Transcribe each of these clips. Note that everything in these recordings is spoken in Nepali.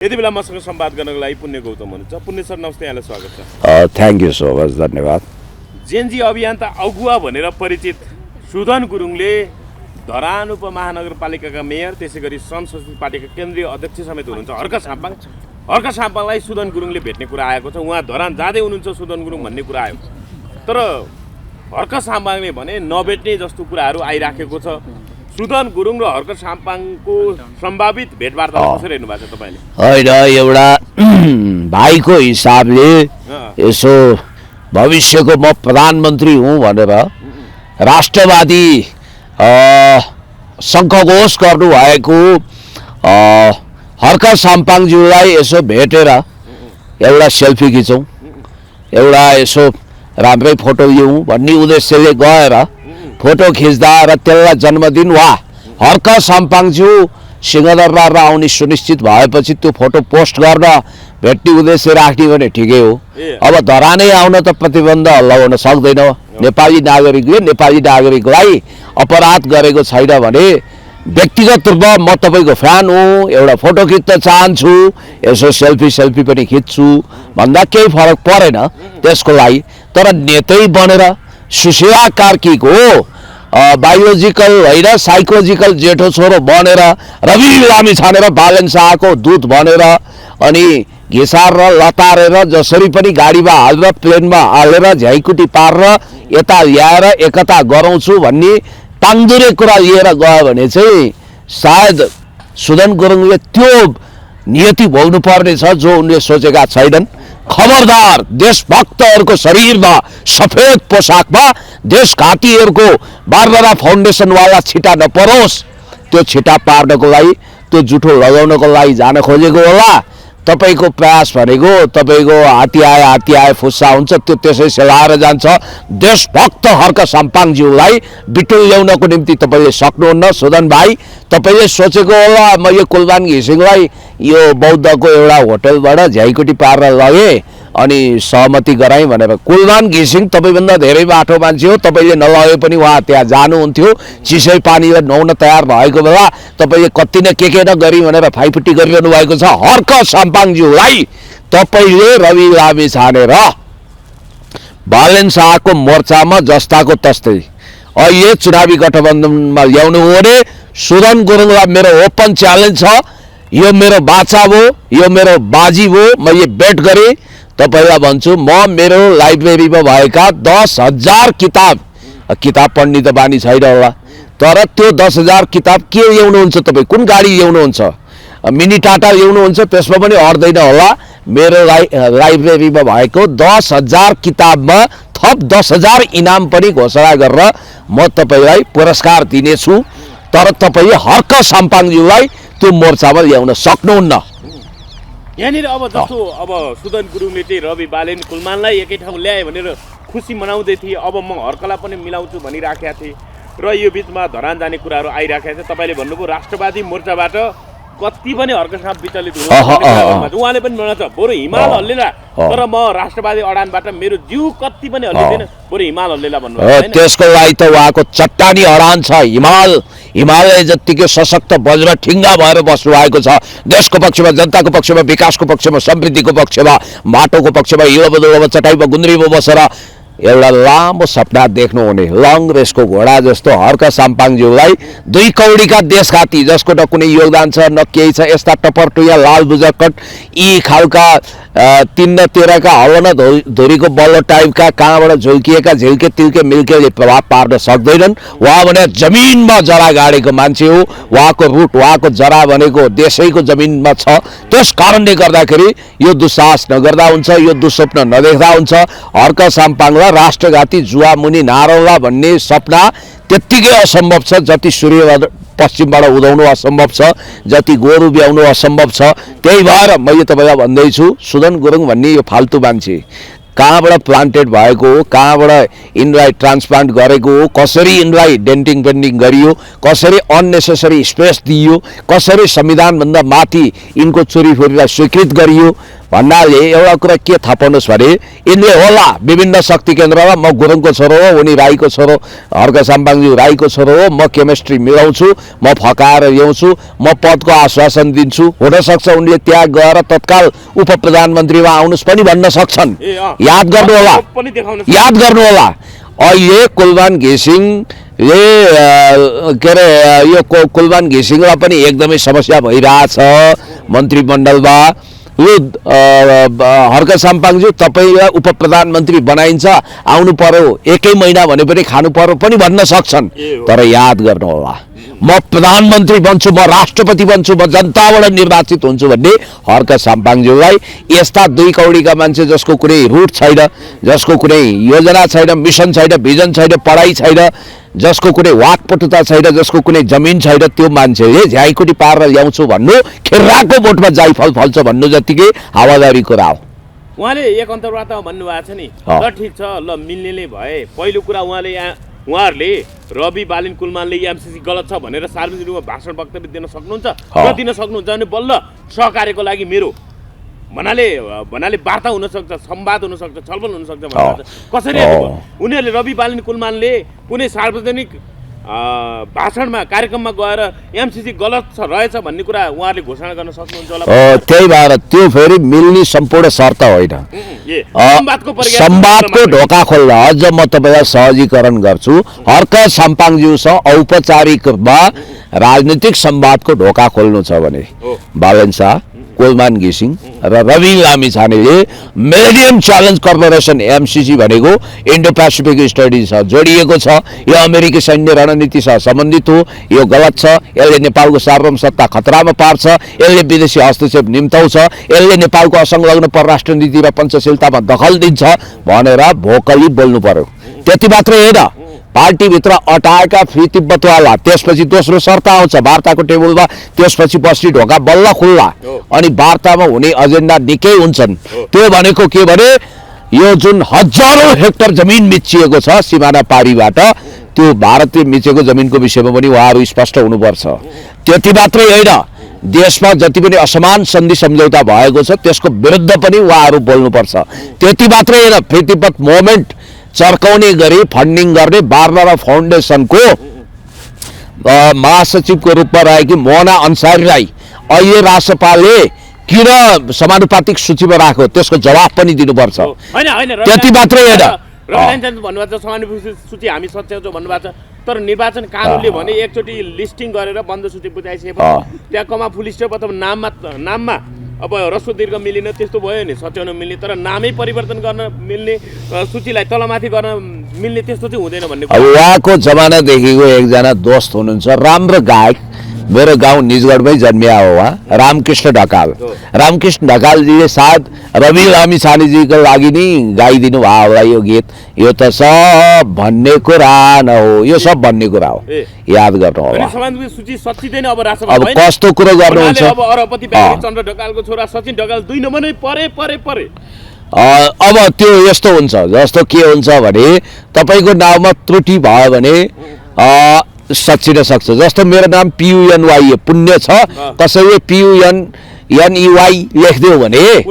यति बेला मसँग संवाद गर्नको लागि पुण्य गौतम हुनुहुन्छ। पुण्य सर नमस्ते, यहाँलाई स्वागत छ। थ्याङ्क यू सो मच, धन्यवाद। जेएनजी अभियानता अगुवा भनेर परिचित सुदन गुरुङले धरान उपमहानगरपालिकाका मेयर, त्यसै गरी संस्कृति पार्टीका केन्द्रीय अध्यक्ष समेत हुनुहुन्छ हर्क साम्पाङलाई सुदन गुरुङले भेट्ने कुरा आएको छ। उहाँ धरान जाँदै हुनुहुन्छ सुदन गुरुङ भन्ने कुरा आयो, तर हर्क साम्पाङले भने नभेट्ने जस्तो कुराहरू आइराखेको छ। सुदन गुरुङ र हर्क साम्पाङको सम्भावित भेटवार्ता कसरी हेर्नु भएको छ तपाईँले? होइन, एउटा भाइको हिसाबले यसो भविष्यको म प्रधानमन्त्री हुँ भनेर राष्ट्रवादी शङ्खघोष गर्नुभएको हर्क साम्पाङज्यूलाई यसो भेटेर एउटा सेल्फी खिचौँ, एउटा यसो राम्रै फोटो लिउँ भन्ने उद्देश्यले गएर फोटो खिच्दा र त्यसलाई जन्मदिन वा हर्क साम्पाङज्यू सिंहदरबार आउने सुनिश्चित भएपछि त्यो फोटो पोस्ट गर्न भेट्ने उद्देश्य राख्ने भने ठिकै हो। अब धरानै आउन त प्रतिबन्ध लगाउन सक्दैन। नेपाली नागरिकले नेपाली नागरिकलाई अपराध गरेको छैन भने व्यक्तिगत रूपमा म तपाईँको फ्यान हुँ, एउटा फोटो खिच्न चाहन्छु, यसो सेल्फी पनि खिच्छु भन्दा केही फरक परेन त्यसको लागि। तर नेतै बनेर सुशीला कार्कीको बायोलोजिकल होइन साइकोलोजिकल जेठो छोरो बनेर रवि लामी छानेर बालन शाहको दूत बनेर अनि घिसार र लतारेर जसरी पनि गाडीमा हालेर प्लेनमा हालेर झ्याइकुटी पारेर यता ल्याएर एकता गराउँछु भन्ने ताङदुरे कुरा लिएर गयो भने चाहिँ सायद सुदन गुरुङले त्यो नियति भोग्नु पर्ने छ जो उनले सोचेका छैनन्। खबरदार, देशभक्तहरूको शरीरमा सफेद पोसाकमा देशघातीहरूको बारबारा फाउन्डेसनवाला छिटा नपरोस्। त्यो छिटा पार्नको लागि, त्यो जुठो लगाउनको लागि जान खोजेको होला। तपाईँको प्रयास भनेको तपाईँको हात्ती आए फुस्सा हुन्छ, त्यो त्यसै सेलाएर जान्छ। देशभक्त हर्क साम्पाङज्यूलाई बिटुल ल्याउनको निम्ति तपाईँले सक्नुहुन्न। सुदन भाइ, तपाईँले सोचेको होला म यो कुलमान घिसिङलाई यो बौद्धको एउटा होटलबाट झ्याइकुटी पारेर लगेँ अनि सहमति गराएँ भनेर। कुलमान घिसिङ तपाईँभन्दा धेरै बाठो मान्छे हो, तपाईँले नलगे पनि उहाँ त्यहाँ जानुहुन्थ्यो। चिसै पानीले नुहाउन तयार भएको बेला तपाईँले कति न के नगरी भनेर फाइफुट्टी गरिरहनु भएको छ। हर्क साम्पाङज्यूलाई तपाईँले रवि लामी छानेर बालन शाहको मोर्चामा जस्ताको तस्तै अहिले चुनावी गठबन्धनमा ल्याउनु हो भने सुदन गुरुङलाई मेरो ओपन च्यालेन्ज छ। यो मेरो बाचा हो, यो मेरो बाजी हो, म यो बेट गरेँ। तपाईँलाई भन्छु, म मेरो लाइब्रेरीमा भएका 10,000 किताब पढ्ने त बानी छैन होला, तर त्यो 10,000 किताब के ल्याउनुहुन्छ तपाईँ? कुन गाडी ल्याउनुहुन्छ? मिनी टाटा ल्याउनुहुन्छ? त्यसमा पनि अड्दैन होला। मेरो लाइब्रेरीमा भएको 10,000 किताबमा थप 10,000 इनाम पनि घोषणा गरेर म तपाईँलाई पुरस्कार दिनेछु। तर तपाईँले हर्क साम्पाङज्यूलाई त्यो मोर्चामा ल्याउन सक्नुहुन्न। यहाँनिर अब जस्तो अब सुदन गुरुङले चाहिँ रवि बालेन कुलमानलाई एकै ठाउँ ल्याए भनेर खुसी मनाउँदै थिए, अब म हर्कलाई पनि मिलाउँछु भनिराखेका थिए र यो बिचमा धरान जाने कुराहरू आइराखेका छ। तपाईँले भन्नुभयो राष्ट्रवादी मोर्चाबाट कति पनि हर्क साम्प विचलित हुनु, उहाँले पनि भन्छ बरु हिमाल हल्लेला, तर म राष्ट्रवादी अडानबाट मेरो जिउ कति पनि हल्लिँदैन, बरु हिमाल हल्लेला भन्नुभयो। त्यसको लागि त उहाँको चट्टानी अडान छ। हिमालय जत्तिकै सशक्त वज्र ठिङ्गा भएर बस्नु भएको छ। देशको पक्षमा, जनताको पक्षमा, विकासको पक्षमा, समृद्धिको पक्षमा, माटोको पक्षमा, हिलो चटाइमा गुन्द्रीमा बसेर एउटा लामो सपना देख्नुहुने लङ रेसको घोडा जस्तो हर्क साम्पाङज्यूलाई 2 कौडीका देशघाती जसको न कुनै योगदान छ न केही छ, यस्ता टपरटुया लाल बुजरकट यी खालका 3 न 13 का हलो न धुरीको बल्लो टाइपका कहाँबाट झुल्किएका झिल्के तिल्के मिल्केले प्रभाव पार्न सक्दैनन्। उहाँ भने जमिनमा जरा गाडेको मान्छे हो। उहाँको रुट, उहाँको जरा भनेको देशैको जमिनमा छ। त्यस कारणले गर्दाखेरि यो दुस्साहस नगर्दा हुन्छ, यो दुस्वप्न नदेख्दा हुन्छ। हर्क साम्पाङलाई राष्ट्रघाती जुवा मुनि नारौला भन्ने सपना त्यत्तिकै असम्भव छ जति सूर्य पश्चिमबाट उदाउनु असम्भव छ, जति गोरु ब्याउनु असम्भव छ। त्यही भएर मैले तपाईँलाई भन्दैछु, सुदन गुरुङ भन्ने यो फाल्तु मान्छे कहाँबाट प्लान्टेड भएको हो, कहाँबाट यिनलाई ट्रान्सप्लान्ट गरेको हो, कसरी यिनलाई डेन्टिङ पेन्टिङ गरियो, कसरी अननेसेसरी स्पेस दिइयो, कसरी संविधानभन्दा माथि यिनको चोरीफोरीलाई स्वीकृत गरियो भन्नाले एउटा कुरा के थाहा पाउनुहोस् भने यिनले होला विभिन्न शक्ति केन्द्रमा म गुरुङको छोरो हो, उनी राईको छोरो, हर्क साम्पाङज्यू राईको छोरो हो, म केमिस्ट्री मिलाउँछु, म फकाएर ल्याउँछु, म पदको आश्वासन दिन्छु, हुनसक्छ उनले त्यहाँ गएर तत्काल उप प्रधानमन्त्रीमा आउनुहोस् पनि भन्न सक्छन्। याद गर्नु होला, याद गर्नु होला। अहिले कुलमान घिसिङले के अरे यो कुलमान घिसिङलाई पनि एकदमै समस्या भइरहेछ मन्त्रीमण्डलमा। यो हर्क साम्पाङज्यू तपाईँलाई उप प्रधानमन्त्री बनाइन्छ, आउनु पर्यो, एकै महिना भने पनि खानु पर्यो पनि भन्न सक्छन्। तर याद गर्नु होला, म प्रधानमन्त्री बन्छु, म राष्ट्रपति बन्छु, म जनताबाट निर्वाचित हुन्छु भन्ने हर्क साम्पाङज्यूलाई यस्ता दुई कौडीका मान्छे जसको कुनै रुट छैन, जसको कुनै योजना छैन, मिसन छैन, भिजन छैन, पढाइ छैन, जसको कुनै वाकपटुता छैन, जसको कुनै जमिन छैन, त्यो मान्छेले झ्याइकुटी पारेर ल्याउँछु भन्नु खेर्राको बोटमा जाइफल फल्छ भन्नु जतिकै हावादारी कुरा हो। उहाँले एक अन्तर्वार्तामा भन्नुभएको छ नि, ल ठिक छ, ल मिल्नेले भए। पहिलो कुरा उहाँहरूले रवि बालिन कुलमानले एमसीसी गलत छ भनेर सार्वजनिक रूपमा भाषण वक्तव्य दिन सक्नुहुन्छ र दिन सक्नुहुन्छ भने बल्ल सहकार्यको लागि मेरो भन्नाले वार्ता हुनसक्छ, संवाद हुनसक्छ, छलफल हुनसक्छ भन्नुहुन्छ। कसरी उनीहरूले रवि बालिन कुलमानले कुनै सार्वजनिक भाषणमा कार्यक्रममा गएर एमसीसी गलत रहेछ भन्ने कुरा उहाँहरूले घोषणा गर्न सक्नुहुन्छ होला? त्यही भएर त्यो फेरि मिल्ने सम्पूर्ण शर्त होइन, संवादको ढोका खोल्न। अझ म तपाईँलाई सहजीकरण गर्छु, हर्क साम्पाङज्यूसँग औपचारिकमा राजनीतिक संवादको ढोका खोल्नु छ भने बालन शाह, कुलमान घिसिङ र रवि लामिछानेले मिलेनियम च्यालेन्ज कर्पोरेसन एमसीसी भनेको इन्डो पेसिफिक स्टडीसँग जोडिएको छ। यो अमेरिकी सैन्य रणनीतिसँग सम्बन्धित हो, यो गलत छ, यसले नेपालको सार्वभौमसत्ता खतरामा पार्छ, यसले विदेशी हस्तक्षेप निम्ताउँछ, यसले नेपालको असंलग्न परराष्ट्र नीति र पञ्चशीलतामा दखल दिन्छ भनेर भोकली बोल्नु पर्यो। त्यति मात्रै होइन, पार्टीभित्र अटाएका फ्री तिब्बतवाला, त्यसपछि दोस्रो शर्त आउँछ वार्ताको टेबलमा, त्यसपछि बस्ने ढोका बल्ल खुल्ला अनि वार्तामा हुने एजेन्डा निकै हुन्छन्। त्यो भनेको के भने यो जुन हजारौं हेक्टर जमिन मिचिएको छ सिमाना पारीबाट, त्यो भारतले मिचेको जमिनको विषयमा पनि उहाँहरू स्पष्ट हुनुपर्छ। त्यति मात्रै होइन, देशमा जति पनि असमान सन्धि सम्झौता भएको छ त्यसको विरुद्ध पनि उहाँहरू बोल्नुपर्छ। त्यति मात्रै होइन, फ्री तिब्बत मुभमेन्ट चर्काउने गरी फन्डिङ गर्ने वार्नर फाउन्डेसनको महासचिवको रूपमा रहेकी मोना अन्सारीलाई अहिले राष्ट्रपालले किन समानुपातिक सूचीमा राख्यो त्यसको जवाफ पनि दिनुपर्छ। त्यति मात्रै होइन, भन्नुभएको छ समानुपातिक सूची हामी सच्याउँछौँ भन्नुभएको छ, तर निर्वाचन कानुनले भने एकचोटि लिस्टिङ गरेर बन्द सूची बुझाइसकेपछि त्यहाँ कमा फुल स्टप अथवा नाममा अब रस्व दीर्घ मिलिन त्यस्तो भयो नि सच्याउन मिल्ने, तर नामै परिवर्तन गर्न मिल्ने, सूचीलाई तलमाथि गर्न मिल्ने त्यस्तो चाहिँ हुँदैन भन्ने। अब उहाँको जमानादेखिको एकजना दोस्त हुनुहुन्छ, राम्रो गायक, मेरो गाउँ निजगढमै जन्मिया हो उहाँ, रामकृष्ण ढकाल। रामकृष्ण ढकालजीले सायद रवि लामिछानेजीको लागि नि गाइदिनु भयो होला यो गीत। यो त सब भन्ने कुरा न हो, यो सब भन्ने कुरा हो, याद गर्नु होला। अब कस्तो कुरो गर्नुहुन्छ, अब अरबपति चन्द्र ढकालको छोरा सचिन ढकाल 2 नम्बरै परे। अब त्यो यस्तो हुन्छ, जस्तो के हुन्छ भने तपाईँको नाममा त्रुटि भयो भने सचिन सक्छ। जस्तो मेरो नाम PUNY पुण्य छ, त्यसैले PUNNEY लेखिदियो भने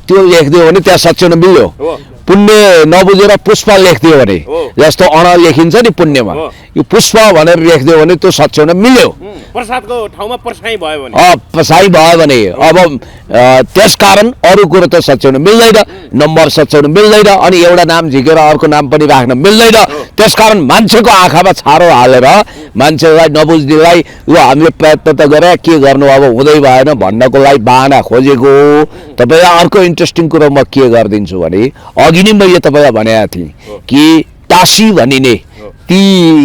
त्यो लेखिदियो भने त्यहाँ सच्याउन मिल्यो। पुण्य नबुझेर पुष्प लेखिदियो भने, जस्तो अण लेखिन्छ नि पुण्यमा, यो पुष्प भनेर लेखिदियो भने त्यो सच्याउन मिल्यो। प्रसादको ठाउँमा पर्साई भयो भने अब त्यसकारण अरू कुरो त सच्याउन मिल्दैन, नम्बर सच्याउन मिल्दैन, अनि एउटा नाम झिकेर अर्को नाम पनि राख्न मिल्दैन। त्यसकारण मान्छेको आँखामा छारो हालेर मान्छेलाई नबुझ्नेलाई ल हामीले प्रयत्न त गरे के गर्नु अब हुँदै भएन भन्नको लागि बाहना खोजेको। तपाईँलाई अर्को इन्ट्रेस्टिङ कुरो म के गरिदिन्छु भने अघि नै मैले तपाईँलाई भनेको थिएँ कि टासी भनिने ती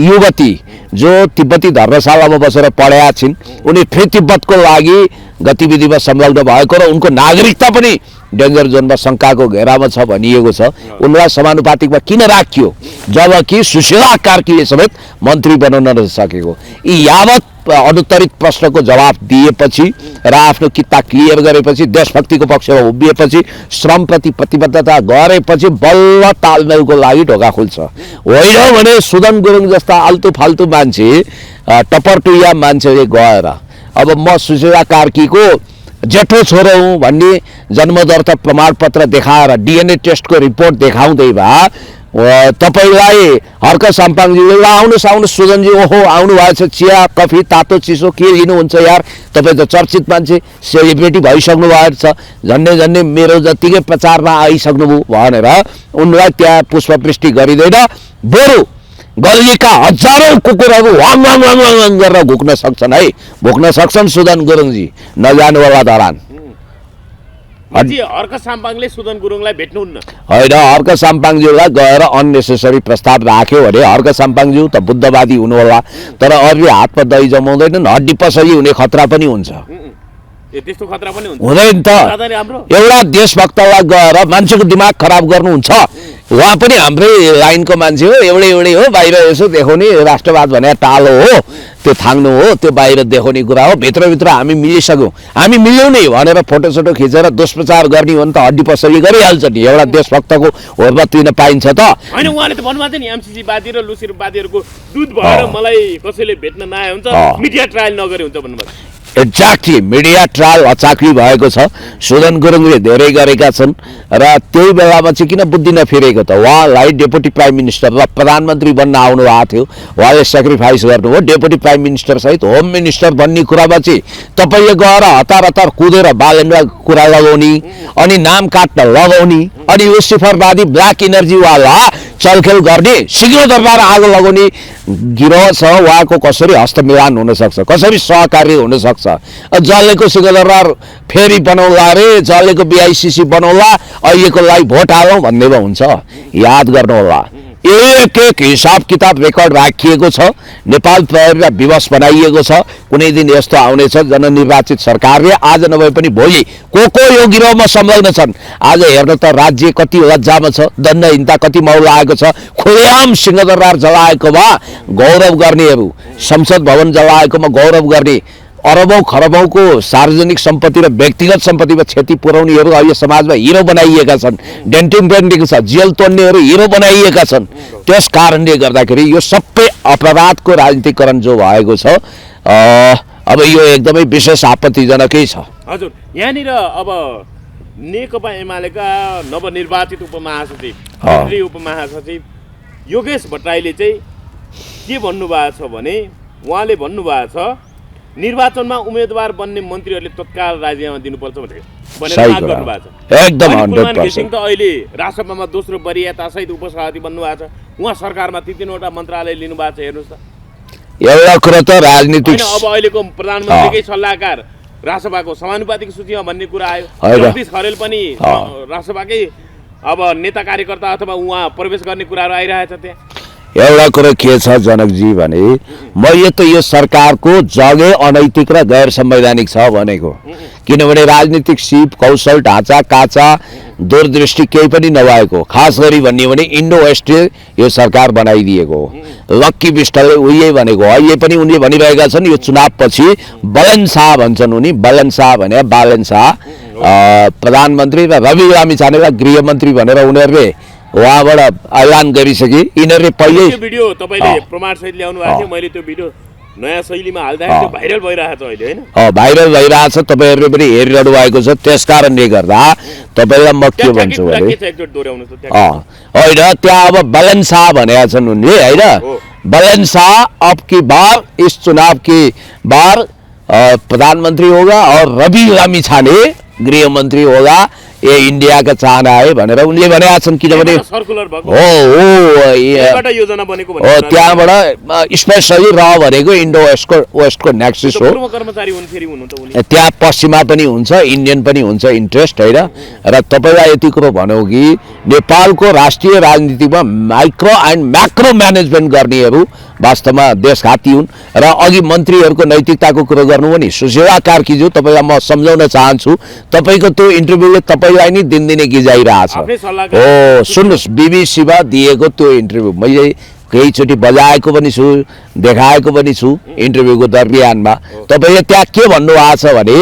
युवती जो तिब्बती धर्मशालामा बसेर पढेका छिन्, उनी फ्री तिब्बतको लागि गतिविधिमा संलग्न भएको र उनको नागरिकता पनि डेन्जर जोनमा शङ्काको घेरामा छ भनिएको छ। उनलाई समानुपातिकमा किन राखियो जबकि सुशीला कार्कीले समेत मन्त्री बनाउन नसकेको? यी यावत अनुत्तरित प्रश्नको जवाफ दिएपछि र आफ्नो किता क्लियर गरेपछि देशभक्तिको पक्षमा उभिएपछि श्रमप्रति प्रतिबद्धता गरेपछि बल्ल तालमेलको लागि ढोका खुल्छ। होइन भने सुदन गुरुङ जस्ता आल्तु फाल्तु मान्छे टपरटुया मान्छेले गएर अब म सुशीला कार्कीको जेठो छोरो हुँ भन्ने जन्मदर्ता प्रमाणपत्र देखाएर डिएनए टेस्टको रिपोर्ट देखाउँदै भए तपाईलाई हर्क साम्पाङजीले ल आउनुहोस् सुजनजी ओहो आउनु भएछ चिया कफी तातो चिसो के लिनुहुन्छ यार तपाईँ त चर्चित मान्छे सेलिब्रेटी भइसक्नु भएको छ झन्डै मेरो जतिकै प्रचारमा आइसक्नुभयो भनेर उनलाई त्यहाँ पुष्पवृष्टि गरिँदैन बरु गल्लीका हजारौं कुकुरहरू वाङ वाङ वाङ वाङ गरेर घुक्न सक्छन् है भुक्न सक्छन् सुदन गुरुङजी नजानु होला धरान। हर्क साम्पाङले सुदन गुरुङलाई भेट्नुहुन्न होइन हर्क साम्पाङज्यूलाई गएर अननेसेसरी प्रस्ताव राख्यो भने हर्क साम्पाङज्यू त बुद्धवादी हुनुहोला तर अरूले हातमा दही जमाउँदैनन् हड्डी पसली हुने खतरा पनि हुन्छ त्यस्तो खतरा पनि हुन्छ हुँदैन त एउटा देशभक्तलाई गएर मान्छेको दिमाग खराब गर्नुहुन्छ उहाँ पनि हाम्रै लाइनको मान्छे हो एउटै हो बाहिर यसो देखाउने राष्ट्रवाद भने टालो हो त्यो थाङ्नु हो त्यो बाहिर देखाउने कुरा हो भित्रभित्र हामी मिलिसक्यौँ हामी मिल्यौँ नै भनेर फोटोसोटो खिचेर दुष्प्रचार गर्ने हो भने त हड्डी पसली गरिहाल्छ नि एउटा देशभक्तको होर्बत लिन पाइन्छ त होइन उहाँले त भन्नुभएको थियो नि एमसीसी वादी र लुसिर वादीहरूको दुध भएर मलाई कसैले भेट्न नआए हुन्छ मिडिया ट्रायल नगरे हुन्छ भन्नुभएको एक्ज्याक्टली मिडिया ट्रायल अचाक्री भएको छ सुदन गुरुङले धेरै गरेका छन् र त्यही बेलामा चाहिँ किन बुद्धि नफिरेको त उहाँलाई डेपुटी प्राइम मिनिस्टर र प्रधानमन्त्री बन्न आउनु भएको थियो उहाँले सेक्रिफाइस गर्नुभयो डेपुटी प्राइम मिनिस्टर सहित होम मिनिस्टर बन्ने कुरामा चाहिँ तपाईँले गएर हतार कुदेर बालेन्द्र कुरा लगाउने अनि नाम काट्न लगाउने अनि लुसिफरवादी ब्ल्याक इनर्जीवाला चलखेल गर्ने सिंहदरबार आगो लगाउने गिरोह छ उहाँको कसरी हस्तमिलान हुनसक्छ कसरी सहकार्य हुनसक्छ जलेको सिंहदरबार फेरि बनाउला रे जलेको बिआइसिसी बनाउला अहिलेको लागि भोट हालौँ भन्नेमा हुन्छ याद गर्नुहोला एक हिसाब किताब रेकर्ड राखिएको छ नेपाल प्रहरीलाई विवश बनाइएको छ कुनै दिन यस्तो आउनेछ जननिर्वाचित सरकारले आज नभए पनि भोलि को यो गिरोहमा संलग्न छन् आज हेर्न त राज्य कति लज्जामा छ दण्डहीनता कति मौला आएको छ खुलेआम सिंहदरबार जलाएकोमा गौरव गर्नेहरू संसद भवन जलाएकोमा गौरव गर्ने अरबौं खरबौंको सार्वजनिक सम्पत्ति र व्यक्तिगत सम्पत्तिमा क्षति पुर्याउनेहरू अहिले समाजमा हिरो बनाइएका छन् डेन्टिङ पेन्टिङ छ जेल तोड्नेहरू हिरो बनाइएका छन् त्यस कारणले गर्दाखेरि यो सबै अपराधको राजनीतिकरण जो भएको छ अब यो एकदमै विशेष आपत्तिजनकै छ। हजुर यहाँनिर अब नेकपा एमालेका नवनिर्वाचित उपमहासचिव केन्द्रीय उपमहासचिव योगेश भट्टराईले चाहिँ के भन्नुभएको छ भने उहाँले भन्नुभएको छ निर्वाचनमा उम्मेदवार बन्ने मन्त्रीहरूले तत्काल राजीनामा दिनुपर्छ भनेर माग गर्नुभएको छ। एकदम 100% त अहिले राष्ट्रसभामा दोस्रो वरियता सहित उपसभापति बन्नुभएको छ उहाँ सरकारमा तीनवटा मन्त्रालय लिनुभएको छ हेर्नुहोस् त एउटा कुरा त राजनीतिक अब अहिलेको प्रधानमन्त्रीकै सल्लाहकार राष्ट्रसभाको समानुपातिक सूचीमा भन्ने कुरा आयो जगदीश खरेल पनि राष्ट्रसभाकै अब नेता कार्यकर्ता अथवा उहाँ प्रवेश गर्ने कुराहरू आइरहेछ त्यहाँ एउटा कुरो के छ जनकजी भने मैले त यो सरकारको जगै अनैतिक र गैर संवैधानिक छ भनेको किनभने राजनीतिक सिप कौशल ढाँचा काचा दूरदृष्टि केही पनि नभएको खास गरी भन्ने भने इन्डो वेस्टले यो सरकार बनाइदिएको हो लक्की विष्टले उही भनेको अहिले पनि उनले भनिरहेका छन् यो चुनावपछि बलन शाह भन्छन् उनी बलन शाह भने बालन शाह प्रधानमन्त्री र रवि लामिछानेलाई गृहमन्त्री भनेर उनीहरूले उहाँबाट ऐलान गरिसके यिनीहरूले पहिले भिडियो तपाईले प्रमाण सहित ल्याउनु भएको थियो मैले त्यो भिडियो नयाँ शैलीमा हाल्दाखेरि त्यो भाइरल भइरहेछ अहिले हैन भाइरल भइरहेछ तपाईहरुले पनि हेरिरहनु भएको छ त्यसकारणले गर्दा तपाईलाई म के भन्छु भने हैन त्यहाँ अब बलन शाह भनेका छन् उनले हैन बलन शाह अब की बार इस चुनाव की बार प्रधानमंत्री होगा और रवि लामिछाने गृह मंत्री होगा ये इंडिया का चाहना है भनेर उनले भनेका छन् किनभने त्यहाँबाट स्पेशली र भनेको इन्डो वेस्टको नेक्सस हो त्यहाँ पश्चिमा पनि हुन्छ इन्डियन पनि हुन्छ इन्ट्रेस्ट हैन र तपाईलाई यति कुरो भनौ कि नेपालको राष्ट्रिय राजनीतिमा माइक्रो एन्ड म्याक्रो म्यानेजमेन्ट गर्नेहरू वास्तवमा देशघाती हुन् र अघि मन्त्रीहरूको नैतिकताको कुरो गर्नु भने सुशीला कार्कीज्यू तपाईलाई म सम्झाउन चाहन्छु तपाईको त्यो इन्टरभ्यूले तपाईलाई नि दिनदिनै गिजाइरहेछ हो सुन्नुस् बीबीसीमा दिएको त्यो इन्टरभ्यू मैले केहीचोटि बजाएको पनि छु देखाएको पनि छु इन्टरभ्यूको दरमियानमा। तपाईँले त्यहाँ के भन्नुभएको छ भने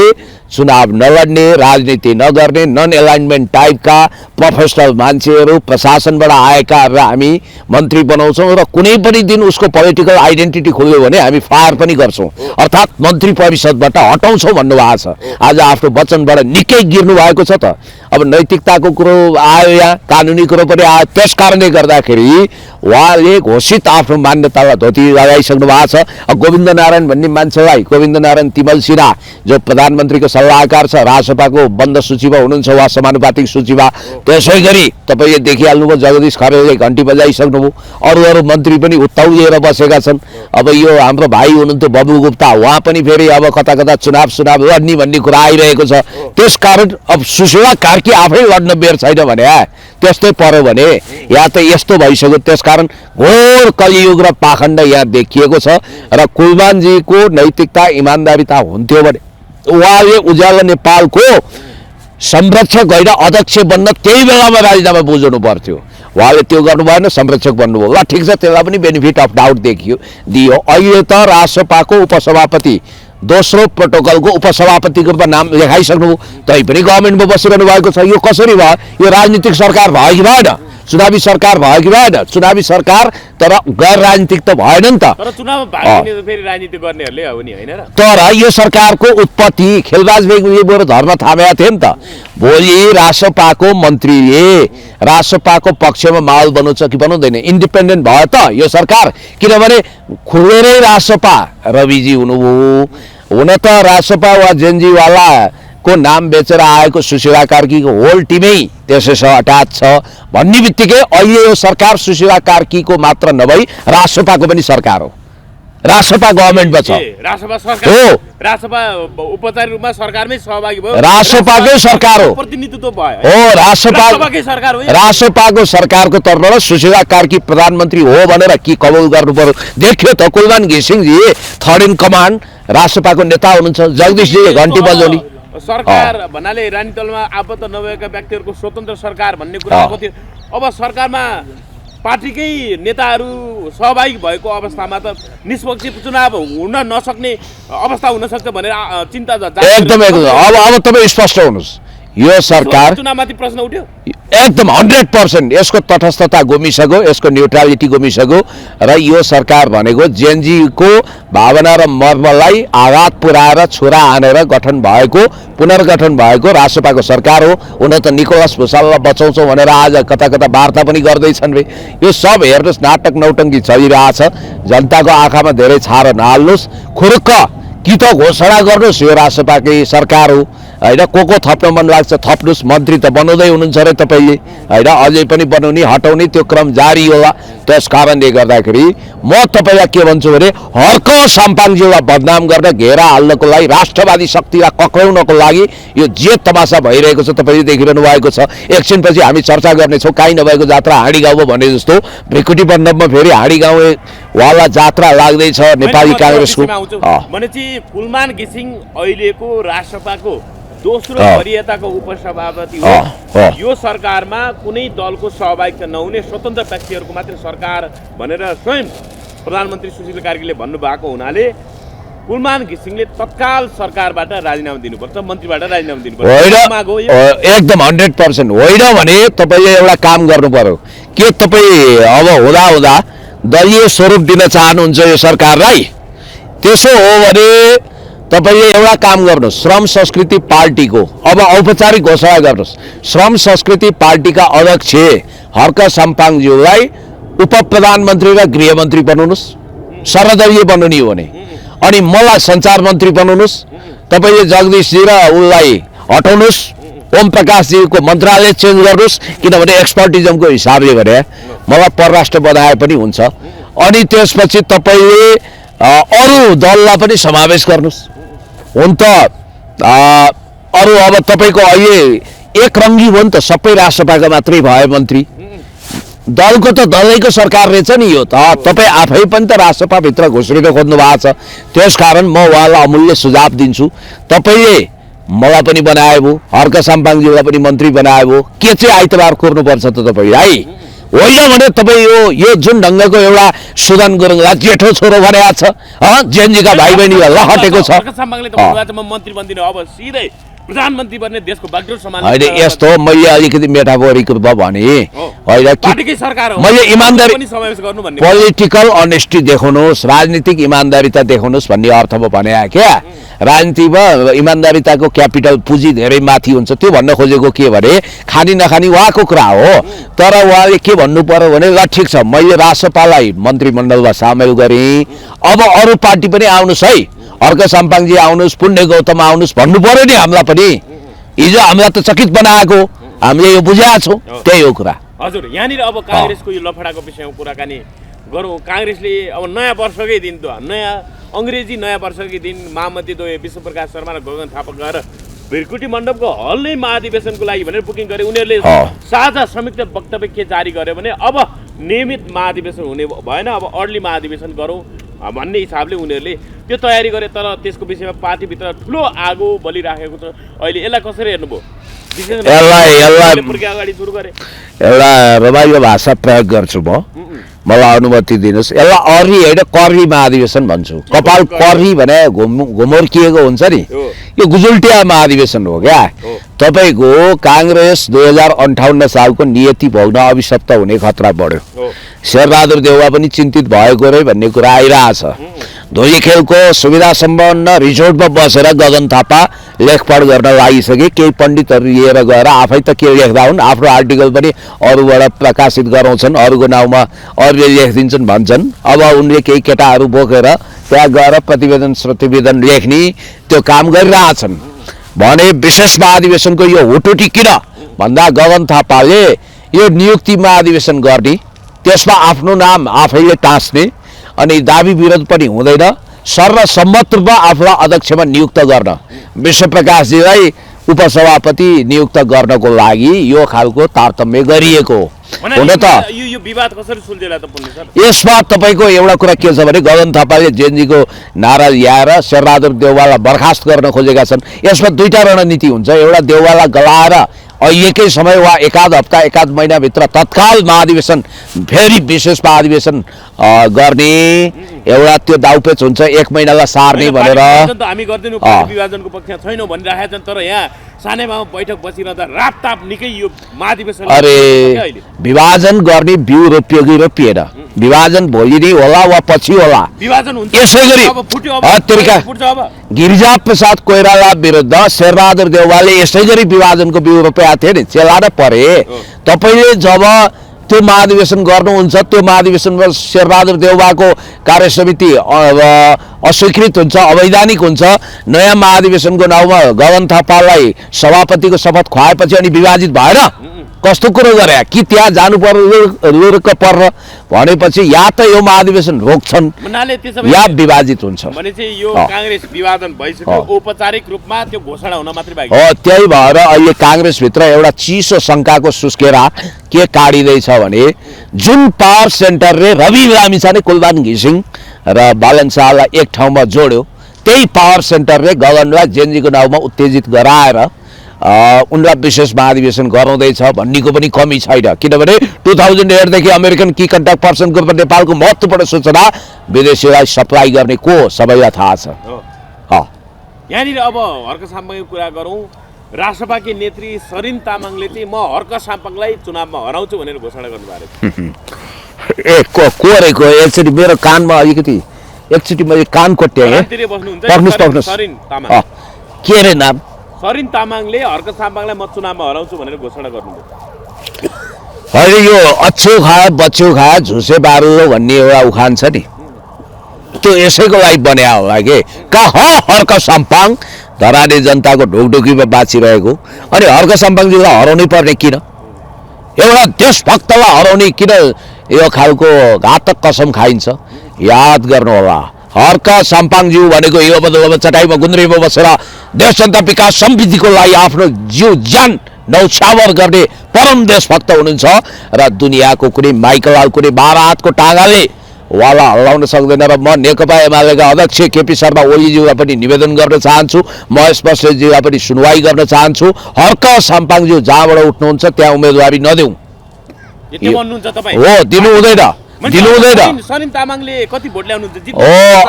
चुनाव नलड्ने, राजनीति नगर्ने, नन एलाइनमेन्ट टाइपका प्रोफेसनल मान्छेहरू प्रशासनबाट आएकाहरूलाई हामी मन्त्री बनाउँछौँ र कुनै पनि दिन उसको पोलिटिकल आइडेन्टिटी खोल्यो भने हामी फायर पनि गर्छौँ, अर्थात् मन्त्री परिषदबाट हटाउँछौँ भन्नुभएको छ। आज आफ्नो वचनबाट निकै गिर्नु भएको छ त। अब नैतिकताको कुरो आयो, यहाँ कानुनी कुरो पनि आयो। त्यस कारणले गर्दाखेरि उहाँले घोषित आफ्नो मान्यतालाई धोती लगाइसक्नु भएको छ। गोविन्द नारायण भन्ने मान्छेलाई, गोविन्द नारायण तिमल सिन्हा जो प्रधानमन्त्रीको सल्लाहकार छ, राजसभाको बन्द सूचीमा हुनुहुन्छ, वा समानुपातिक सूचीमा। त्यसै गरी तपाईँले देखिहाल्नुभयो जगदीश खरेलले घन्टी बजाइसक्नुभयो। अरू मन्त्री पनि उत्ताउलिएर बसेका छन्। अब यो हाम्रो भाइ हुनुहुन्थ्यो बबु गुप्ता, उहाँ पनि फेरि अब कता कता चुनाव लड्ने भन्ने कुरा आइरहेको छ। त्यसकारण अब सुशीला कार्की आफै लड्न बेर छैन भने त्यस्तै पर्यो भने यहाँ त यस्तो भइसक्यो। त्यसकारण घोर कलियुग र पाखण्ड यहाँ देखिएको छ र कुलमानजीको नैतिकता इमान्दारिता हुन्थ्यो भने उहाँले उज्यालो नेपालको संरक्षक होइन अध्यक्ष बन्न त्यही बेलामा राजीनामा बुझाउनु पर्थ्यो। उहाँले त्यो गर्नु भएन, संरक्षक बन्नुभयो। ल ठिक छ, त्यसलाई पनि बेनिफिट अफ डाउट दियो। अहिले त राजसभाको उपसभापति, दोस्रो प्रोटोकलको उपसभापतिको रूपमा नाम लेखाइसक्नुभयो, तै पनि गभर्मेन्टमा बसिरहनु भएको छ। यो कसरी भयो? यो राजनीतिक सरकार भयो कि भएन? चुनावी सरकार भयो कि भएन? चुनावी सरकार तर गैर राजनीतिक त भएन नि त। तर चुनावमा भाग लिने त फेरि राजनीति गर्नेहरूले हो नि, हैन र? तर यो सरकारको उत्पत्ति खेलबाज बेगले बरु धर्म थामेका थिए नि त। भोलि राजसभाको मन्त्रीले राजसभाको पक्षमा माहौल बनाउँछ कि बनाउँदैन? इन्डिपेन्डेन्ट भयो त यो सरकार। किनभने खुलेरै राजसभा रविजी हुनुभयो, हुन त राजसभा वा जेनजीवाला को नाम बेचेर आएको सुशीला कार्कीको होल टिमै त्यसैसँग अट्याच छ भन्ने बित्तिकै अहिले यो सरकार सुशीला कार्कीको मात्र नभई राजसभाको पनि सरकार हो। राजसभा गभर्मेन्टमा छ, राजसभा सरकार हो, राजसभा औपचारिक रूपमा सरकारमै सहभागी भयो, राजसभाकै सरकार हो, प्रतिनिधित्व भयो हो, राजसभाकै सरकार हो। राजसभाको सरकारको तर्फबाट सुशीला कार्की प्रधानमन्त्री हो भनेर के कबुल गर्नु पर्यो? देखियो त कुलमान घिसिङजी थर्ड इन कमान्ड राजसभाको नेता हुनुहुन्छ, जगदीशजीले घन्टी बजाउने। सरकार भन्नाले राजनीतिमा आबद्ध नभएका व्यक्तिहरूको स्वतन्त्र सरकार भन्ने कुरा आएको थियो। अब सरकारमा पार्टीकै नेताहरू सहभागी भएको अवस्थामा त निष्पक्ष चुनाव हुन नसक्ने अवस्था हुन सक्छ भनेर चिन्ता एकदम अब तपाईँ स्पष्ट हुनुहोस्। यो सरकार चुनावमाथि प्रश्न उठ्यो एकदम 100% यसको तटस्थता गुमिसक्यो, यसको न्युट्रालिटी गुमिसक्यो र यो सरकार भनेको जेएनजीको भावना र मर्मलाई आघात पुर्याएर छोरा हानेर गठन भएको, पुनर्गठन भएको राजसभाको सरकार हो। हुन त निकोलस भुसाललाई बचाउँछौँ भनेर आज कता कता वार्ता पनि गर्दैछन् रे। यो सब हेर्नुहोस्, नाटक नौटङ्की चलिरहेछ। जनताको आँखामा धेरै छारो नहाल्नुहोस्। खुरुक्क कि त घोषणा गर्नुहोस् यो राजसभाकै सरकार हो, होइन? को थप्न मन लाग्छ थप्नुहोस्। मन्त्री त बनाउँदै हुनुहुन्छ अरे तपाईँले, होइन? अझै पनि बनाउने हटाउने त्यो क्रम जारी होला। त्यस कारणले गर्दाखेरि म तपाईँलाई के भन्छु भने हर्क साम्पाङज्यूलाई बदनाम गरेर घेरा हाल्नको लागि, राष्ट्रवादी शक्तिलाई कक्राउनको लागि यो जे तमासा भइरहेको छ तपाईँले देखिरहनु भएको छ। एकछिनपछि हामी चर्चा गर्नेछौँ। काहीँ नभएको जात्रा हाँडी गाउँमा भने जस्तो भिकुटी मण्डपमा फेरि हाँडी गाउँ वाला जात्रा लाग्दैछ नेपाली काङ्ग्रेसको। भनेपछि कुलमान घिसिङ अहिलेको राजसभाको दोस्रो वरियताको उपसभापति हो। यो सरकारमा कुनै दलको सहभागिता नहुने स्वतन्त्र व्यक्तिहरूको मात्र सरकार भनेर स्वयं प्रधानमन्त्री सुशीला कार्कीले भन्नुभएको हुनाले कुलमान घिसिङले तत्काल सरकारबाट राजीनामा दिनुपर्छ, मन्त्रीबाट राजीनामा दिनुपर्छ। एकदम 100% होइन भने तपाईँले एउटा काम गर्नु पर्यो। के तपाईँ अब हुँदा हुँदा दलीय स्वरूप दिन चाहनुहुन्छ यो सरकारलाई? त्यसो हो भने तपाईँले एउटा काम गर्नुहोस्, श्रम संस्कृति पार्टीको अब औपचारिक घोषणा गर्नुहोस्। श्रम संस्कृति पार्टीका अध्यक्ष हर्क साम्पाङज्यूलाई उप प्रधानमन्त्री र गृहमन्त्री बनाउनुहोस्, सर्वदलीय बनाउने हो भने। अनि मलाई सञ्चार मन्त्री बनाउनुहोस्। तपाईँले जगदीशजी र उसलाई हटाउनुहोस्, ओम प्रकाशजीको मन्त्रालय चेन्ज गर्नुहोस्, किनभने एक्सपर्टिजमको हिसाबले भने मलाई परराष्ट्र बनाए पनि हुन्छ। अनि त्यसपछि तपाईँले अरू दललाई पनि समावेश गर्नुहोस्। हुन त अरू अब तपाईँको अहिले एक रङ्गी हो नि त, सबै राजसभाका मात्रै भयो मन्त्री। दलको त दलैको सरकार रहेछ नि यो त। तपाईँ आफै पनि त राजसभाभित्र घुस्रेर खोज्नु भएको छ। त्यस कारण म उहाँलाई अमूल्य सुझाव दिन्छु, तपाईँले मलाई पनि बनाए भयो, हर्क साम्पाङज्यूलाई पनि मन्त्री बनाए भयो। के चाहिँ आइतबार कुर्नुपर्छ त तपाईँ? है होइन भने तपाईँ यो जुन ढङ्गको एउटा सुदन गुरुङलाई जेठो छोरो भनेको छ जेएनजीका भाइ बहिनीहरू लहटेको छ। म मन्त्री बन्दिनँ, अब सिधै प्रधानमन्त्री बन्ने देशको बागडोर समान होइन यस्तो मैले अलिकति मेटाफोरिक रूपमा भने होइन पार्टीकै सरकार हो, मैले इमान्दारी पनि समावेश गर्नु भन्ने पोलिटिकल अनेस्टी देखाउनुहोस्, राजनीतिक इमान्दारिता देखाउनुहोस् भन्ने अर्थमा भने क्या। राजनीतिमा इमान्दारिताको क्यापिटल पुँजी धेरै माथि हुन्छ त्यो भन्न खोजेको के भने खानी नखानी उहाँको कुरा हो। तर उहाँले के भन्नु पर्यो भने ल ठिक छ मैले रासपालाई मन्त्रीमण्डलमा सामेल गरेँ, अब अरू पार्टी पनि आउनुहोस् है, अर्क साम्पाङजी आउनुहोस्, पुण्य गौतम आउनुहोस् भन्नु पर्यो नि हामीलाई पनि। हिजो हामीलाई त चकित बनाएको, हामीले यो बुझाएको छौँ, त्यही हो कुरा। हजुर यहाँनिर अब काङ्ग्रेसको यो लफडाको विषयमा कुराकानी गरौँ। काङ्ग्रेसले अब नयाँ वर्षकै दिन नयाँ अङ्ग्रेजी नयाँ वर्षकै दिन महामन्त्री द्वय विश्वप्रकाश शर्मा र गगन थापा गएर भिरकुटी मण्डपको हल्लै महाधिवेशनको लागि भनेर बुकिङ गरे। उनीहरूले साझा संयुक्त वक्तव्य के जारी गर्यो भने अब नियमित महाधिवेशन हुने भएन, अब अर्ली महाधिवेशन गरौँ भन्ने हिसाबले उनीहरूले त्यो तयारी गरे। तर त्यसको विषयमा पार्टीभित्र ठुलो आगो बलिराखेको छ। अहिले यसलाई कसरी हेर्नुभयो? अगाडि सुरु गरे एउटा रमाइलो भाषा प्रयोग गर्छु म, मलाई अनुमति दिनुहोस्। यसलाई अर्ली होइन कर्री महाधिवेशन भन्छु। कपाल कर्री भने घुमोर्किएको हुन्छ नि, यो गुजुल्टिया महाधिवेशन हो क्या। तपाईँको काङ्ग्रेस 2058 सालको नियति भोग्न अभिशप्त हुने खतरा बढ्यो। शेरबहादुर देउवा पनि चिन्तित भएको रे भन्ने कुरा आइरहेछ। धोली खेलको सुविधा सम्पन्न रिजोर्टमा बसेर गगन थापा लेखपढ गर्न लागिसके। केही पण्डितहरू लिएर गएर आफै त के लेख्दा हुन्, आफ्नो आर्टिकल पनि अरूबाट प्रकाशित गराउँछन्, अरूको नाउँमा अरूले लेखिदिन्छन् भन्छन्। अब उनले केही केटाहरू बोकेर त्यहाँ गएर प्रतिवेदन लेख्ने त्यो काम गरिरहेछन् भने विशेष महाधिवेशनको यो हुटुटी किन भन्दा गगन थापाले यो नियुक्ति महाधिवेशन गर्ने, त्यसमा आफ्नो नाम आफैले टाँस्ने अनि दाबी विरोध पनि हुँदैन, सर्वसम्मत रूपमा आफूलाई अध्यक्षमा नियुक्त गर्न, विश्वप्रकाशजीलाई उपसभापति नियुक्त गर्नको लागि यो खालको तारतम्य गरिएको हुन त। यो विवाद कसरी सुल्झेला त पुण्य सर? यसमा तपाईँको एउटा कुरा के छ भने गगन थापाले जेएनजीको नारा ल्याएर शेरबहादुर देउवालाई बर्खास्त गर्न खोजेका छन्। यसमा दुईटा रणनीति हुन्छ। एउटा देउवालाई गलाएर अहिलेकै समय वा एकाध हप्ता एकाध महिनाभित्र तत्काल महाधिवेशन फेरि विशेष महाधिवेशन गर्ने एउटा त्यो दाउपेच हुन्छ, एक महिनालाई सार्ने भनेर। हामी गर्दैनौँ, विभाजनको पक्षमा छैनौँ भनिरहेका छन्, तर यहाँ सानैमा बैठक बसिरहँदा रापताप निकै यो महाधिवेशन। अरे विभाजन गर्ने बिउ रोपियो कि रोपिएन, विभाजन भोलि नै होला वा पछि होला, विभाजन हुन्छ। यसै गरी गिरिजा प्रसाद कोइराला विरुद्ध शेरबहादुर देउवाले यसै गरी विभाजनको बिउ रोपेका थिए नि, चेलाएर परे। तपाईँले जब त्यो महाधिवेशन गर्नुहुन्छ त्यो महाधिवेशनमा शेरबहादुर देउवाको कार्यसमिति अस्वीकृत हुन्छ, अवैधानिक हुन्छ, नयाँ महाधिवेशनको नाउँमा गगन थापालाई सभापतिको शपथ खुवाएपछि अनि विभाजित भएर कस्तो कुरो गरे कि त्यहाँ जानु पर्यो लुरुक्क पर्र भनेपछि या त यो महाधिवेशन रोक्छन् या विभाजित हुन्छ भने चाहिँ यो कांग्रेस विभाजन भइसक्यो, औपचारिक रूपमा त्यो घोषणा हुन मात्रै बाँकी हो। त्यही भएर अहिले कांग्रेसभित्र एउटा चिसो शंकाको सुस्केरा के काडिँदैछ भने जुन पावर सेन्टरले रवि लामिछाने कुलबान घिसिङ र बालन शाहलाई एक ठाउँमा जोड्यो, त्यही पावर सेन्टरले गगनलाई जेएनजीको नाउँमा उत्तेजित गराएर उनलाई विशेष महाधिवेशन गराउँदैछ भन्नेको पनि कमी छैन। किनभने 2008 देखि अमेरिकन की कन्ट्याक्ट पर्सनको रूपमा नेपालको महत्त्वपूर्ण सूचना विदेशीलाई सप्लाई गर्ने को सबैलाई थाहा छ। यहाँनिर अब हर्क साम्पाङको कुरा गरौँ, राष्ट्रपाकी नेत्री सरिन तामाङले चाहिँ म हर्क साम्पाङलाई चुनावमा हराउँछु भनेर घोषणा गर्नुभएको को एकचोटि मेरो कानमा अलिकति एकचोटि मैले कान कोट्याएँ। के अरे नाम? सरिन तामाङले हर्क साम्पाङलाई म चुनावमा हराउँछु भनेर घोषणा गर्नुभयो। अहिले यो अच्छो खाए बच्चो खाए झुसे बारुलो भन्ने एउटा उखान छ नि, त्यो यसैको लागि बन्या होला कि हर्क साम्पाङ धराने जनताको ढोकढोकीमा बाँचिरहेको, अनि हर्क साम्पाङजीलाई हराउनै पर्ने किन? एउटा देशभक्तलाई हराउने किन यो खालको घातक कसम खाइन्छ? याद गर्नु होला, हर्क साम्पाङज्यू भनेको यो बदलामा चटाइमा गुन्द्रीमा बसेर देश जनता विकास समृद्धिको लागि आफ्नो जीव ज्यान न्यौछावर गर्ने परम देशभक्त हुनुहुन्छ र दुनियाँको कुनै माइकलाल कुनै बारातको टाँगाले वाला हल्लाउन सक्दैन। र म नेकपा एमालेका अध्यक्ष केपी शर्मा ओलीज्यूलाई पनि निवेदन गर्न चाहन्छु, महेश बस्नेतज्यूलाई पनि सुनवाई गर्न चाहन्छु, हर्क साम्पाङज्यू जहाँबाट उठ्नुहुन्छ त्यहाँ उम्मेदवारी नदेऊ। यति भन्नुहुन्छ तपाईँ हो दिनु हुँदैन सलिम तामाङले कति भोट ल्याउनुहुन्छ हो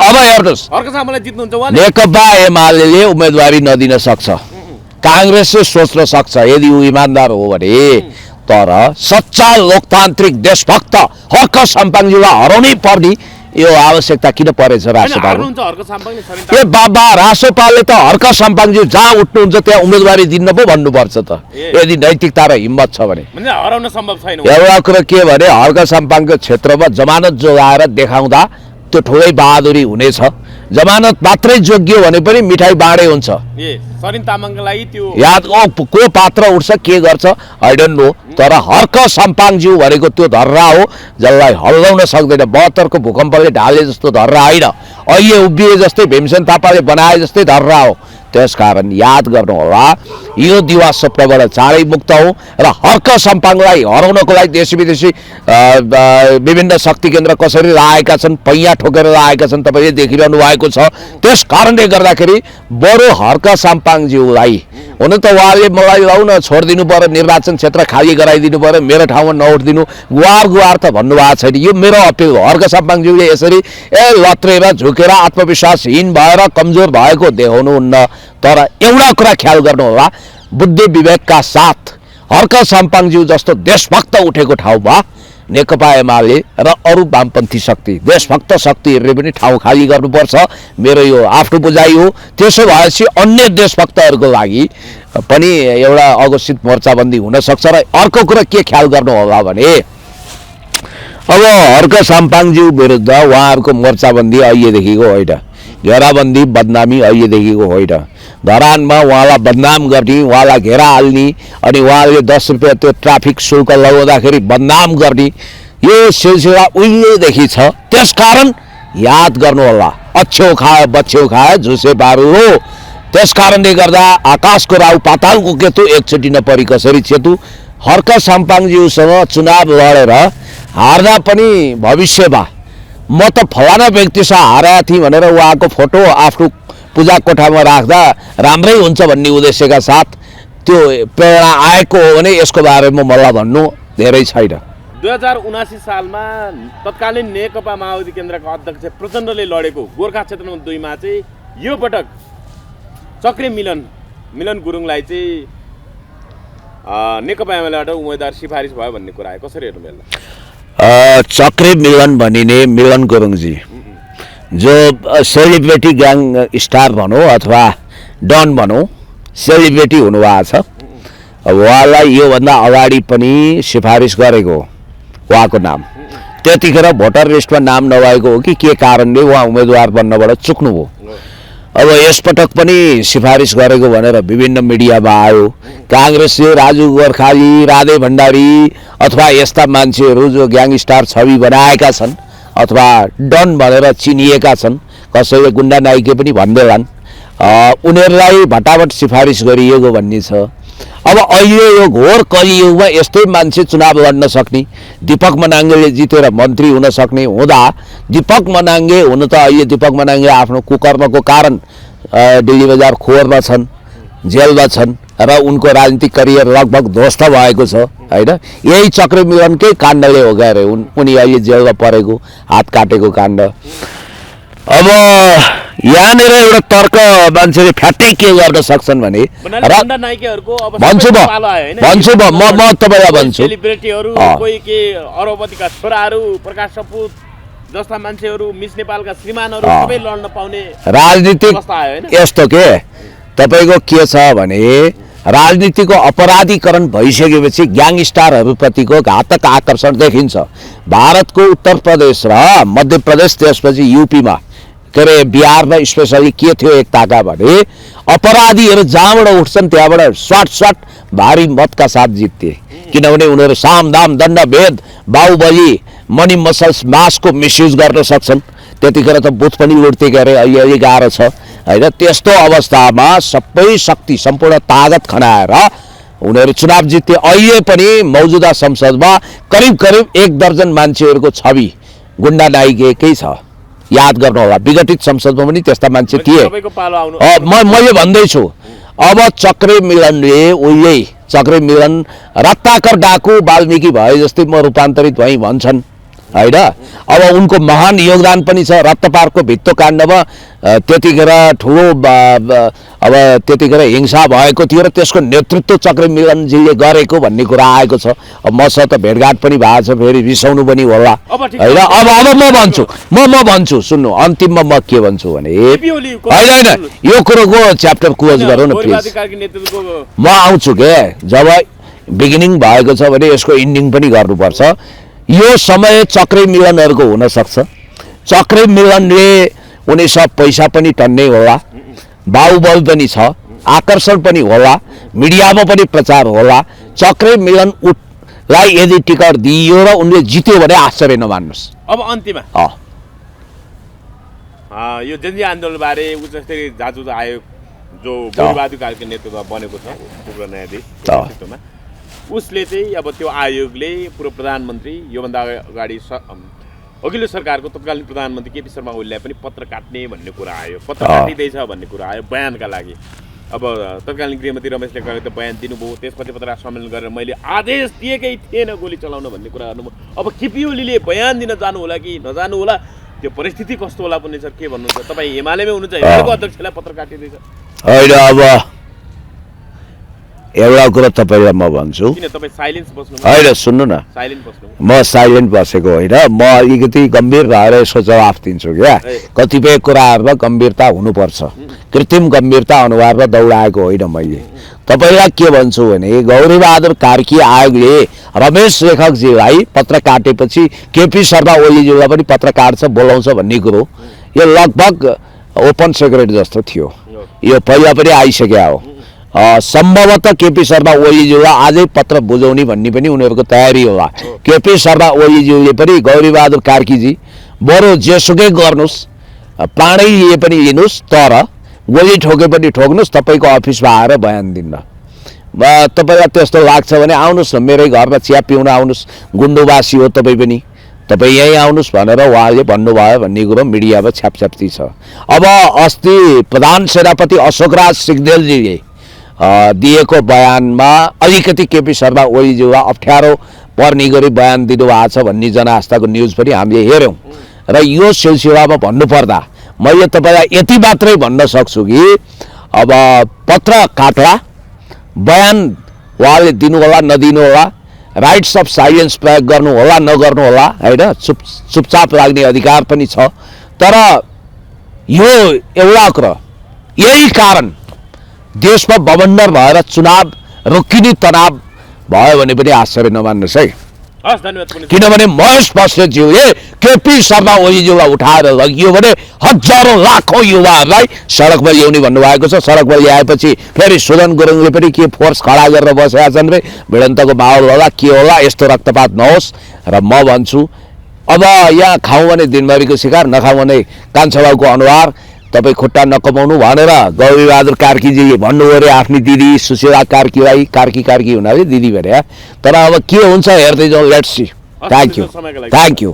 अब हेर्नुहोस् अर्को सामूलाई जित्नुहुन्छ उहाँले नेकपा एमाले उम्मेदवारी नदिन सक्छ काङ्ग्रेसले सोच्न सक्छ यदि ऊ इमान्दार हो भने तर सच्चा लोकतान्त्रिक देशभक्त हर्क साम्पाङज्यूलाई हराउनै पर्ने यो आवश्यकता किन परेछ रासोपाले ए बाबा रासोपाले त हर्क साम्पाङज्यू जहाँ उठ्नुहुन्छ त्यहाँ उम्मेदवारी दिन पो भन्नुपर्छ त यदि नैतिकता र हिम्मत छ भने हराउन सम्भव छैन एउटा कुरा के भने हर्क साम्पाङको क्षेत्रमा जमानत जोगाएर देखाउँदा त्यो ठुलै बहादुरी हुनेछ जमानत मात्रै जोगियो भने पनि मिठाई बाँडे हुन्छ सलिम तामाङको लागि त्यो याद को पात्र उठ्छ के गर्छ आई डोन्ट नो तर हर्क साम्पाङज्यू भनेको त्यो धर्रा हो जसलाई हल्लाउन सक्दैन 72 को भूकम्पले ढाले जस्तो धर्रा होइन अहिले उभिए जस्तै भीमसेन थापाले बनाए जस्तै धर्रा हो त्यसकारण याद गर्नु होला यो दिवा स्वप्नबाट चाँडै मुक्त हौँ र हर्क साम्पाङलाई हराउनको लागि देशी विदेशी विभिन्न शक्ति केन्द्र कसरी लागेका छन् पैया ठोकेर लागेका छन् तपाईँले देखिरहनु भएको छ त्यस कारणले गर्दाखेरि बरु हर्क साम्पाङज्यूलाई हुन त उहाँले मलाई लाउन छोडिदिनु पर्यो निर्वाचन क्षेत्र खाली गराइदिनु पर्यो मेरो ठाउँमा नउठिदिनु गुहार त भन्नुभएको छैन यो मेरो अपिल हो हर्क साम्पाङज्यूले यसरी लत्रेर झुकेर आत्मविश्वासहीन भएर कमजोर भएको देखाउनुहुन्न तर एउटा कुरा ख्याल गर्नु होला बुद्धि विवेकका साथ हर्क साम्पाङज्यू जस्तो देशभक्त उठेको ठाउँमा नेकपा एमाले र अरू वामपन्थी शक्ति देशभक्त शक्तिहरूले पनि ठाउँ खाली गर्नुपर्छ मेरो यो आफ्नो बुझाइ हो त्यसो भएपछि अन्य देशभक्तहरूको लागि पनि एउटा अघोषित मोर्चाबन्दी हुन सक्छ र अर्को कुरा के ख्याल गर्नु होला भने अब हर्क साम्पाङज्यू विरुद्ध उहाँहरूको मोर्चाबन्दी अहिलेदेखिको होइन घेराबन्दी बदनामी अहिलेदेखिको होइन धरानमा उहाँलाई बदनाम गर्ने उहाँलाई घेरा हाल्ने अनि उहाँले 10 रुपियाँ त्यो ट्राफिक शुल्क लगाउँदाखेरि बदनाम गर्ने यो सिलसिला उहिलेदेखि छ त्यसकारण याद गर्नु होला अच्छ्यौ खायो बच्छ्यौ खायो झुसे पारू हो त्यसकारणले गर्दा आकाशको राउ पातालको केतु एकचोटि नपरी कसरी चेतु हर्क साम्पाङज्यूसँग चुनाव लडेर हार्दा पनि भविष्यमा म त फलाना व्यक्तिसँग हारेका थिएँ भनेर उहाँको फोटो आफ्नो पूजा कोठामा राख्दा राम्रै हुन्छ भन्ने उद्देश्यका साथ त्यो प्रेरणा आएको हो भने यसको बारेमा मलाई भन्नु धेरै छैन 2079 सालमा तत्कालीन नेकपा माओवादी केन्द्रका अध्यक्ष प्रचण्डले लडेको गोर्खा क्षेत्र नम्बर 2 मा चाहिँ यो पटक चक्रे मिलन गुरुङलाई चाहिँ नेकपा एमालेबाट उम्मेदवार सिफारिस भयो भन्ने कुरा आयो कसरी हेर्नु मिल्ला चक्रे मिलन भनिने मिलन गुरुङजी जो सेलिब्रिटी ग्याङ स्टार भनौँ अथवा डन भनौँ सेलिब्रिटी हुनुभएको छ उहाँलाई योभन्दा अगाडि पनि सिफारिस गरेको उहाँको नाम त्यतिखेर भोटर लिस्टमा नाम नभएको हो कि के कारणले उहाँ उम्मेदवार बन्नबाट चुक्नुभयो अब यसपटक पनि सिफारिस गरेको भनेर विभिन्न मिडियामा आयो काङ्ग्रेसले राजु गोर्खाली राधे भण्डारी अथवा यस्ता मान्छेहरू जो ग्याङस्टार छवि बनाएका छन् अथवा डन भनेर चिनिएका छन् कसैले गुन्डा नाइके पनि भन्दैलान् उनीहरूलाई भटाभट सिफारिस गरिएको भन्ने छ अब अहिले यो घोर कलियुगमा यस्तै मान्छे चुनाव लड्न सक्ने दीपक मनाङ्गेले जितेर मन्त्री हुन सक्ने हुँदा दीपक मनाङ्गे हुन त अहिले दीपक मनाङ्गे आफ्नो कुकर्मको कारण दिल्ली बजार खोरमा छन् जेलमा छन् र उनको राजनीतिक करियर लगभग ध्वस्त भएको छ हैन यही चक्र मिलनकै काण्डले हो गरे उनी अहिले जेलमा परेको हात काटेको काण्ड अब यहाँनिर एउटा तर्क मान्छेले फ्याट्टै के गर्न सक्छन् भने भन्छु म तपाईलाई भन्छु सेलिब्रिटीहरू कोही के अरबपतिका छोराहरू प्रकाश सपुत जस्ता मान्छेहरू मिस नेपालका श्रीमानहरू सबै लड्न पाउने राजनीतिक यस्तो के तपाईको के छ भने राजनीतिको अपराधीकरण भइसकेपछि ग्याङस्टारहरूप्रतिको घातक आकर्षण देखिन्छ भारतको उत्तर प्रदेश र मध्य प्रदेश त्यसपछि यूपीमा के अरे बिहारमा स्पेसली के थियो एकताका भने अपराधीहरू जहाँबाट उठ्छन् त्यहाँबाट स्वाट भारी मतका साथ जित्थे किनभने उनीहरू साम दाम दण्ड भेद बाहुबली मनी मसल्स मासको मिसयुज गर्न सक्छन् त्यतिखेर त बुथ पनि उड्थे के अरे अहिले गाह्रो छ हैन त्यस्तो अवस्थामा सबै शक्ति सम्पूर्ण ताकत खनाएर उनीहरू चुनाव जित्थे अहिले पनि मौजुदा संसदमा करिब 1 दर्जन मान्छेहरूको छवि गुण्डा नाइकेकै छ याद गर्नु होला विघटित संसदमा पनि त्यस्ता मान्छे थिए मैले भन्दैछु अब चक्रे मिलनले उहिले चक्रे मिलन रत्ताकर डाकु वाल्मीकि भए जस्तै म रूपान्तरित भएँ भन्छन् होइन। अब उनको महान योगदान पनि छ रत्तपारको भित्तोकाण्डमा। त्यतिखेर ठुलो अब त्यतिखेर हिंसा भएको थियो र त्यसको नेतृत्व चक्रे मिलनजीले गरेको भन्ने कुरा आएको छ। अब मसँग त भेटघाट पनि भएको छ, फेरि रिसाउनु पनि होला होइन। अब म भन्छु सुन्नु, अन्तिममा म के भन्छु भने होइन यो कुरोको च्याप्टर क्लोज गरौँ न प्लिज। म आउँछु के, जब बिगिनिङ भएको छ भने यसको इन्डिङ पनि गर्नुपर्छ। यो समय चक्रे मिलनहरूको हुनसक्छ। चक्रे मिलनले उनीसँग पैसा पनि टन्नै होला, बाहुबल पनि छ, आकर्षण पनि होला, मिडियामा पनि प्रचार होला। चक्रे मिलनलाई यदि टिकट दिइयो र उनले जित्यो भने आश्चर्य नमान्नुहोस्। अब अन्तिममा यो जनजाति आन्दोलनबारे उच्च स्तरीय जाँच आयोग जो गौरबहादुर कार्कीको नेतृत्वमा बनेको छ उग्र न्यायाधीश नेतृत्वमा, उसले चाहिँ अब त्यो आयोगले पूर्व प्रधानमन्त्री योभन्दा अगाडि अघिल्लो सरकारको तत्कालीन प्रधानमन्त्री केपी शर्मा ओलीलाई पनि पत्र काट्ने भन्ने कुरा आयो, पत्र काटिँदैछ भन्ने कुरा आयो बयानका लागि। अब तत्कालीन गृहमन्त्री रमेश लेखकले त बयान दिनुभयो, त्यसपछि पत्रकार सम्मेलन गरेर मैले आदेश दिएकै थिएन गोली चलाउन भन्ने कुरा गर्नुभयो। अब केपी ओलीले बयान दिन जानु होला कि नजानु होला, त्यो परिस्थिति कस्तो होला पनि सर, के भन्नुहुन्छ तपाईँ? एमालेमै हुनुहुन्छ, एमालेको अध्यक्षलाई पत्र काटिँदैछ होइन। अब एउटा कुरा तपाईँलाई म भन्छु, होइन सुन्नु न, म साइलेन्ट बसेको होइन, म अलिकति गम्भीर भएर यसको जवाफ दिन्छु क्या। कतिपय कुराहरूमा गम्भीरता हुनुपर्छ, कृत्रिम गम्भीरता अनुहारमा दौडाएको होइन मैले। तपाईँलाई के भन्छु भने गौरीबहादुर कार्की आयोगले रमेश लेखकजीलाई पत्र काटेपछि केपी शर्मा ओलीजीलाई पनि पत्र काट्छ, बोलाउँछ भन्ने कुरो यो लगभग ओपन सेक्रेट जस्तो थियो। यो पहिला पनि आइसक्यो हो। सम्भवतः केपी शर्मा ओलीज्यूलाई आजै पत्र बुझाउने भन्ने पनि उनीहरूको तयारी होला। केपी शर्मा ओलीज्यूले पनि गौरीबहादुर कार्कीजी बरु जेसुकै गर्नुहोस्, प्राणै लिए पनि लिनुहोस्, तर गोली ठोके पनि ठोक्नुहोस्, तपाईँको अफिसमा आएर बयान दिन्न। तपाईँलाई त्यस्तो लाग्छ भने आउनुहोस् न, मेरै घरमा चिया पिउन आउनुहोस्, गुन्डोवासी हो तपाईँ पनि, तपाईँ यहीँ आउनुहोस् भनेर उहाँले भन्नुभयो भन्ने कुरो मिडियामा छ्यापछ्याप्ती छ। अब अस्ति प्रधान सेनापति अशोकराज सिग्देलजीले दिएको बयानमा अलिकति केपी शर्मा ओलीज्यूलाई अप्ठ्यारो पर्ने गरी बयान दिनुभएको छ भन्ने जनआस्थाको न्युज पनि हामीले हेऱ्यौँ। र यो सिलसिलामा भन्नुपर्दा मैले तपाईँलाई यति मात्रै भन्न सक्छु कि अब पत्र काट्ला, बयान उहाँले दिनुहोला नदिनु होला, राइट्स अफ साइलेन्स प्रयोग गर्नु होला नगर्नु होला होइन, चुपचाप लाग्ने अधिकार पनि छ। तर यो एउटा कुरा, यही कारण देशमा बवन्डर भएर चुनाव रोकिने तनाव भयो भने पनि आश्चर्य नमान्नुहोस् है। किनभने महेश बस्नेतज्यूले केपी शर्मा ओलीज्यूलाई उठाएर लगियो भने हजारौं लाखौं युवाहरूलाई सडकमा ल्याउने भन्नुभएको छ। सडकमा ल्याएपछि फेरि सुदन गुरुङले पनि के फोर्स खडा गरेर बसेका छन् रे, भिडन्तको माहौल होला के होला, यस्तो रक्तपात नहोस्। र म भन्छु अब यहाँ खाउँ भने दिनभरिको शिकार, नखाउँ भने कान्छाबाउको अनुहार, तपाईँ खुट्टा नकमाउनु भनेर गौरीबहादुर कार्कीजीले भन्नुभयो अरे आफ्नी दिदी सुशीला कार्कीलाई। कार्की हुनाले दिदी भने, तर अब के हुन्छ हेर्दै जाउँ, लेट्स सी। Thank you.